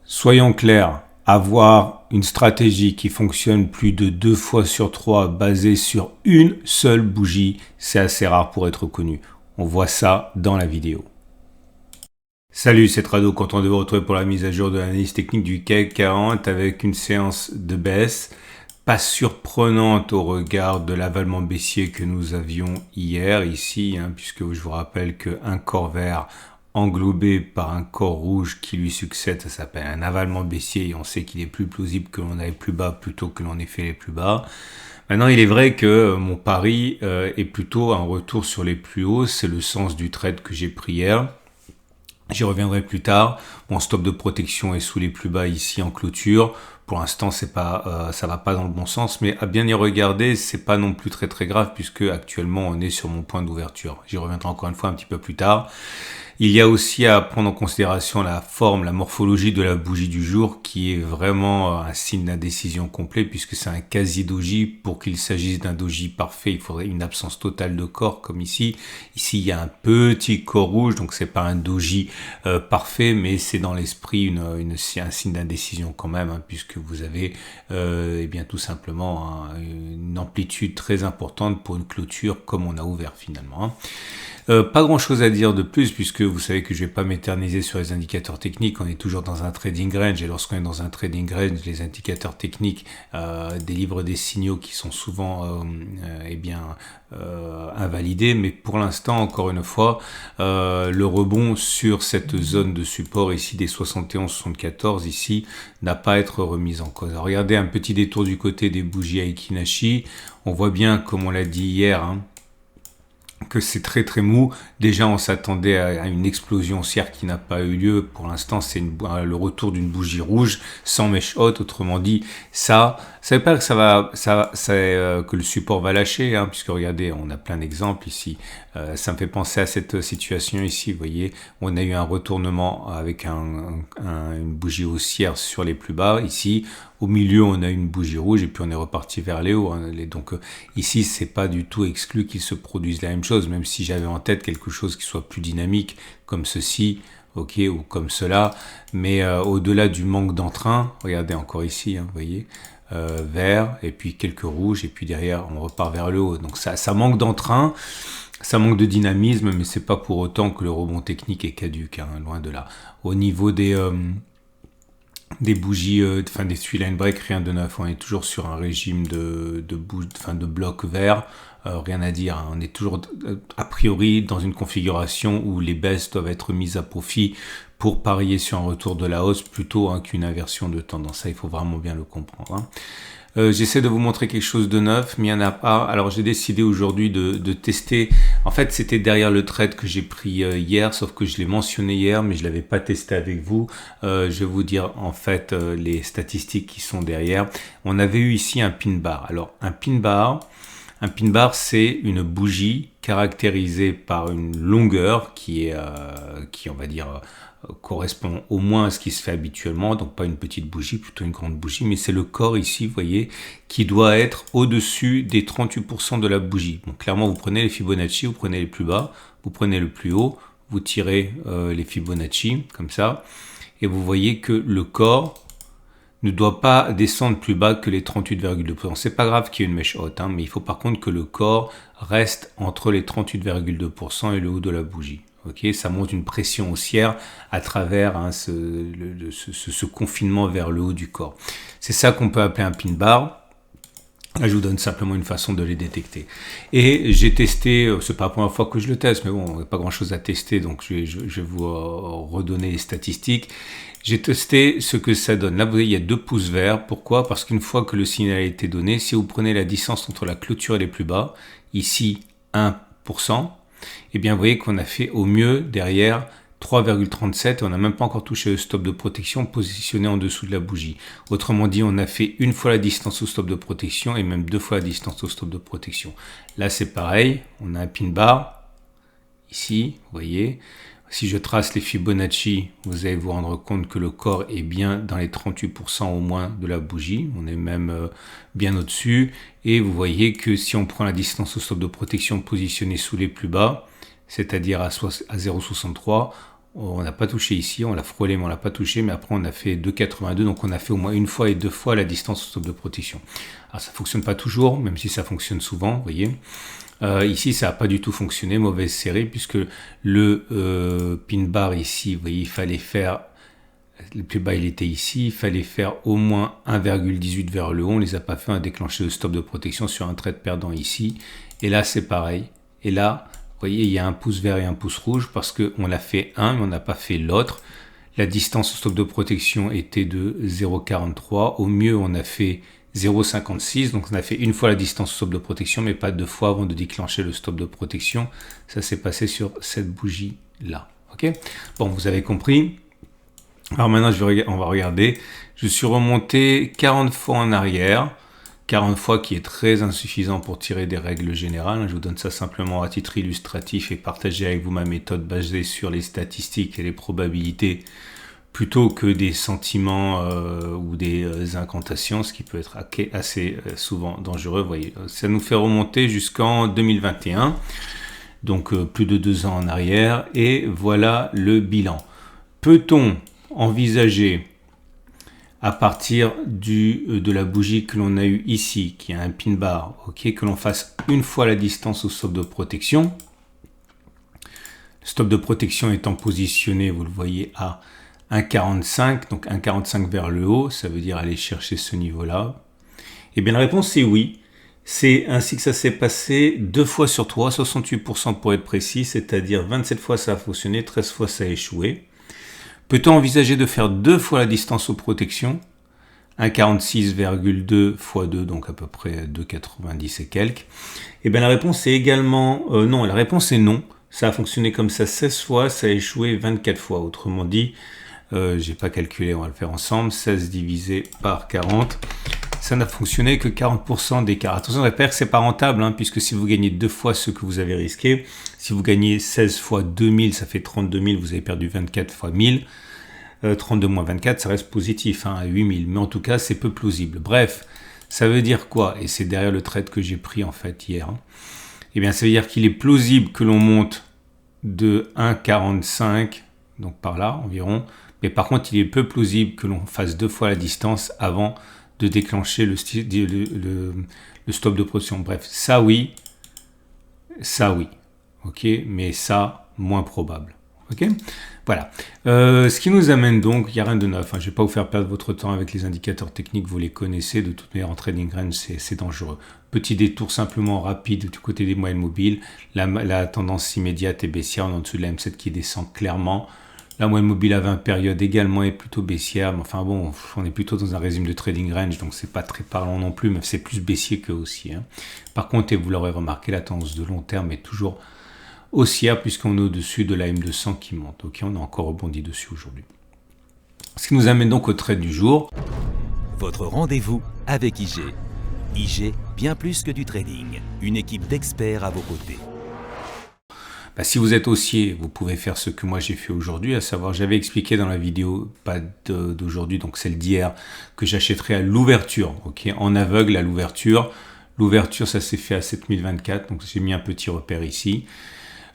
Soyons clairs, avoir une stratégie qui fonctionne plus de 2 fois sur 3 basée sur une seule bougie, c'est assez rare pour être connu. On voit ça dans la vidéo. Salut, c'est Trado, content de vous retrouver pour la mise à jour de l'analyse technique du CAC 40 avec une séance de baisse pas surprenante au regard de l'avalement baissier que nous avions hier ici, puisque je vous rappelle qu'un corps vert englobé par un corps rouge qui lui succède, ça s'appelle un avalement baissier et on sait qu'il est plus plausible que l'on aille plus bas plutôt que l'on ait fait les plus bas. Maintenant, il est vrai que mon pari est plutôt un retour sur les plus hauts, c'est le sens du trade que j'ai pris hier. J'y reviendrai plus tard. Mon stop de protection est sous les plus bas ici en clôture. Pour l'instant, c'est pas, ça va pas dans le bon sens, mais à bien y regarder, c'est pas non plus très grave puisque actuellement on est sur mon point d'ouverture. J'y reviendrai encore une fois un petit peu plus tard. Il y a aussi à prendre en considération la forme, la morphologie de la bougie du jour qui est vraiment un signe d'indécision complet puisque c'est un quasi-doji. Pour qu'il s'agisse d'un doji parfait, il faudrait une absence totale de corps comme ici. Ici, il y a un petit corps rouge, donc c'est pas un doji parfait, mais c'est dans l'esprit un signe d'indécision quand même, puisque vous avez tout simplement une amplitude très importante pour une clôture comme on a ouvert finalement. Pas grand chose à dire de plus puisque vous savez que je vais pas m'éterniser sur les indicateurs techniques, on est toujours dans un trading range et lorsqu'on est dans un trading range, les indicateurs techniques délivrent des signaux qui sont souvent invalidés, mais pour l'instant encore une fois le rebond sur cette zone de support ici des 71-74 ici n'a pas à être remis en cause. Alors, regardez un petit détour du côté des bougies Aiki Nashi, on voit bien comme on l'a dit hier que c'est très mou. Déjà on s'attendait à une explosion haussière qui n'a pas eu lieu. Pour l'instant c'est le retour d'une bougie rouge sans mèche haute. Autrement dit, ça veut pas que que le support va lâcher, puisque regardez, on a plein d'exemples ici. Ça me fait penser à cette situation ici, vous voyez, on a eu un retournement avec une bougie haussière sur les plus bas. Ici, au milieu, on a une bougie rouge et puis on est reparti vers les hauts. Donc ici, c'est pas du tout exclu qu'il se produise la même chose, même si j'avais en tête quelque chose qui soit plus dynamique, comme ceci, ou comme cela. Mais au-delà du manque d'entrain, regardez encore ici, vous voyez, vert et puis quelques rouges et puis derrière, on repart vers le haut. Donc ça manque d'entrain. Ça manque de dynamisme, mais c'est pas pour autant que le rebond technique est caduque, loin de là. Au niveau des bougies, des three line break, rien de neuf. On est toujours sur un régime de blocs verts, rien à dire. On est toujours a priori dans une configuration où les baisses doivent être mises à profit pour parier sur un retour de la hausse plutôt qu'une inversion de tendance. Ça, il faut vraiment bien le comprendre. J'essaie de vous montrer quelque chose de neuf, mais il n'y en a pas. Alors j'ai décidé aujourd'hui de tester. En fait, c'était derrière le trade que j'ai pris hier, sauf que je l'ai mentionné hier, mais je l'avais pas testé avec vous. Je vais vous dire en fait les statistiques qui sont derrière. On avait eu ici un pin bar. Alors un pin bar, c'est une bougie caractérisée par une longueur qui on va dire correspond au moins à ce qui se fait habituellement, donc pas une petite bougie, plutôt une grande bougie, mais c'est le corps ici, vous voyez, qui doit être au-dessus des 38% de la bougie. Donc clairement, vous prenez les Fibonacci, vous prenez les plus bas, vous prenez le plus haut, vous tirez les Fibonacci, comme ça, et vous voyez que le corps ne doit pas descendre plus bas que les 38,2%. C'est pas grave qu'il y ait une mèche haute, mais il faut par contre que le corps reste entre les 38,2% et le haut de la bougie. Ça montre une pression haussière à travers ce confinement vers le haut du corps. C'est ça qu'on peut appeler un pin bar. Là, je vous donne simplement une façon de les détecter. Et j'ai testé, c'est pas la première fois que je le teste, mais bon, il n'y a pas grand chose à tester, donc je vais vous redonner les statistiques. J'ai testé ce que ça donne. Là, vous voyez, il y a 2 pouces verts. Pourquoi ? Parce qu'une fois que le signal a été donné, si vous prenez la distance entre la clôture et les plus bas, ici 1%, eh bien, vous voyez qu'on a fait au mieux derrière 3,37 et on n'a même pas encore touché le stop de protection positionné en dessous de la bougie. Autrement dit, on a fait une fois la distance au stop de protection et même 2 fois la distance au stop de protection. Là, c'est pareil. On a un pin bar ici, vous voyez. Si je trace les Fibonacci, vous allez vous rendre compte que le corps est bien dans les 38% au moins de la bougie. On est même bien au-dessus. Et vous voyez que si on prend la distance au stop de protection positionnée sous les plus bas, c'est-à-dire à 0,63, on n'a pas touché ici, on l'a frôlé mais on l'a pas touché, mais après on a fait 2,82, donc on a fait au moins une fois et deux fois la distance au stop de protection. Alors ça fonctionne pas toujours, même si ça fonctionne souvent, vous voyez. Ici ça n'a pas du tout fonctionné, mauvaise série, puisque le pin bar ici, vous voyez, il fallait faire, le plus bas il était ici, il fallait faire au moins 1,18 vers le haut, on les a pas fait, on a déclenché le stop de protection sur un trade perdant ici, et là c'est pareil, et là, vous voyez, il y a un pouce vert et un pouce rouge, parce qu'on a fait un, mais on n'a pas fait l'autre. La distance au stop de protection était de 0,43, au mieux on a fait 0,56, donc on a fait une fois la distance au stop de protection, mais pas deux fois avant de déclencher le stop de protection. Ça s'est passé sur cette bougie là. Ok. Bon, vous avez compris. Alors maintenant, on va regarder. Je suis remonté 40 fois en arrière. 40 fois qui est très insuffisant pour tirer des règles générales. Je vous donne ça simplement à titre illustratif et partager avec vous ma méthode basée sur les statistiques et les probabilités plutôt que des sentiments ou des incantations, ce qui peut être assez souvent dangereux. Vous voyez, ça nous fait remonter jusqu'en 2021, donc plus de 2 ans en arrière, et voilà le bilan. Peut-on envisager, à partir de la bougie que l'on a eue ici, qui a un pin bar, ok, que l'on fasse une fois la distance au stop de protection, le stop de protection étant positionné, vous le voyez, à 1,45, donc 1,45 vers le haut, ça veut dire aller chercher ce niveau-là. Et bien la réponse est oui. C'est ainsi que ça s'est passé 2 fois sur 3, 68% pour être précis, c'est-à-dire 27 fois ça a fonctionné, 13 fois ça a échoué. Peut-on envisager de faire 2 fois la distance aux protections, 1,46,2 x 2, donc à peu près 2,90 et quelques? Et bien la réponse est également non, la réponse est non. Ça a fonctionné comme ça 16 fois, ça a échoué 24 fois. Autrement dit, j'ai pas calculé, on va le faire ensemble, 16 divisé par 40, ça n'a fonctionné que 40% d'écart. Attention, je répète que c'est pas rentable, hein, puisque si vous gagnez 2 fois ce que vous avez risqué, si vous gagnez 16 fois 2000, ça fait 32 000, vous avez perdu 24 fois 1000, 32 moins 24, ça reste positif, hein, à 8000, mais en tout cas, c'est peu plausible. Bref, ça veut dire quoi? Et c'est derrière le trade que j'ai pris en fait hier. Hein. Eh bien, ça veut dire qu'il est plausible que l'on monte de 1,45, donc par là environ, mais par contre, il est peu plausible que l'on fasse 2 fois la distance avant de déclencher le stop de protection. Bref, ça oui, ok, mais ça, moins probable. Ok, voilà. Ce qui nous amène donc, il n'y a rien de neuf, hein, je ne vais pas vous faire perdre votre temps avec les indicateurs techniques, vous les connaissez, de toute manière en trading range, c'est dangereux. Petit détour simplement rapide du côté des moyennes mobiles, la tendance immédiate est baissière, en dessous de la M7 qui descend clairement. La moyenne mobile à 20 périodes également est plutôt baissière, mais enfin bon, on est plutôt dans un régime de trading range, donc c'est pas très parlant non plus, mais c'est plus baissier que haussier. Hein. Par contre, et vous l'aurez remarqué, la tendance de long terme est toujours haussière puisqu'on est au-dessus de la M200 qui monte. Ok, on a encore rebondi dessus aujourd'hui. Ce qui nous amène donc au trade du jour. Votre rendez-vous avec IG. IG, bien plus que du trading. Une équipe d'experts à vos côtés. Bah, si vous êtes haussier, vous pouvez faire ce que moi j'ai fait aujourd'hui, à savoir j'avais expliqué dans la vidéo, pas d'aujourd'hui, donc celle d'hier, que j'achèterais à l'ouverture, ok, en aveugle à l'ouverture. L'ouverture, ça s'est fait à 7024, donc j'ai mis un petit repère ici.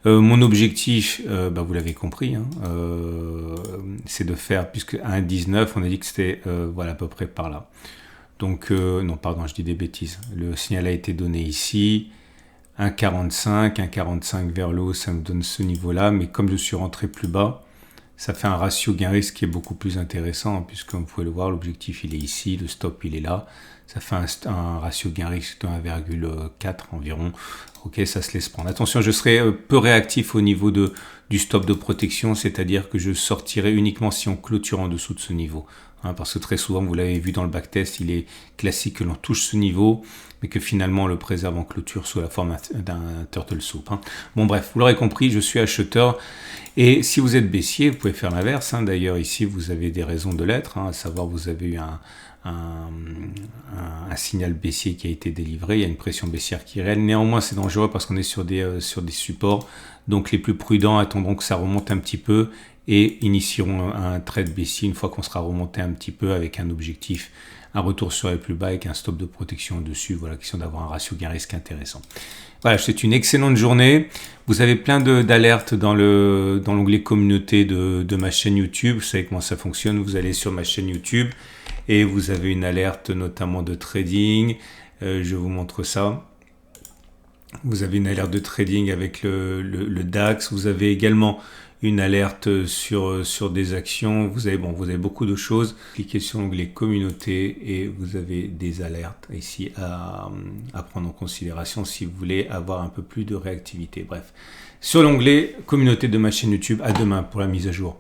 Mon objectif, vous l'avez compris, hein, c'est de faire, puisque à 1,19, on a dit que c'était voilà, à peu près par là. Donc, non, pardon, je dis des bêtises. Le signal a été donné ici. 1,45 vers le haut, ça me donne ce niveau-là. Mais comme je suis rentré plus bas, ça fait un ratio gain-risque qui est beaucoup plus intéressant, hein, puisque vous pouvez le voir, l'objectif il est ici, le stop il est là. Ça fait un ratio gain-risque de 1,4 environ. Ok, ça se laisse prendre. Attention, je serai peu réactif au niveau du stop de protection, c'est-à-dire que je sortirai uniquement si on clôture en dessous de ce niveau. Hein, parce que très souvent, vous l'avez vu dans le backtest, il est classique que l'on touche ce niveau, mais que finalement on le préserve en clôture sous la forme d'un turtle soup. Hein. Bon bref, vous l'aurez compris, je suis acheteur. Et si vous êtes baissier, vous pouvez faire l'inverse. Hein. D'ailleurs, ici, vous avez des raisons de l'être, hein, à savoir vous avez eu un signal baissier qui a été délivré, il y a une pression baissière qui est réelle. Néanmoins, c'est dangereux parce qu'on est sur des supports. Donc les plus prudents attendront que ça remonte un petit peu et initieront un trade baissier une fois qu'on sera remonté un petit peu avec un objectif, un retour sur les plus bas avec un stop de protection au-dessus, voilà, question d'avoir un ratio gain-risque intéressant. Voilà, je vous souhaite une excellente journée. Vous avez plein d'alertes dans l'onglet communauté de ma chaîne YouTube. Vous savez comment ça fonctionne. Vous allez sur ma chaîne YouTube et vous avez une alerte notamment de trading. Je vous montre ça. Vous avez une alerte de trading avec le DAX. Vous avez également une alerte sur des actions. Vous avez beaucoup de choses. Cliquez sur l'onglet communauté et vous avez des alertes ici à prendre en considération si vous voulez avoir un peu plus de réactivité. Bref, sur l'onglet communauté de ma chaîne YouTube. À demain pour la mise à jour.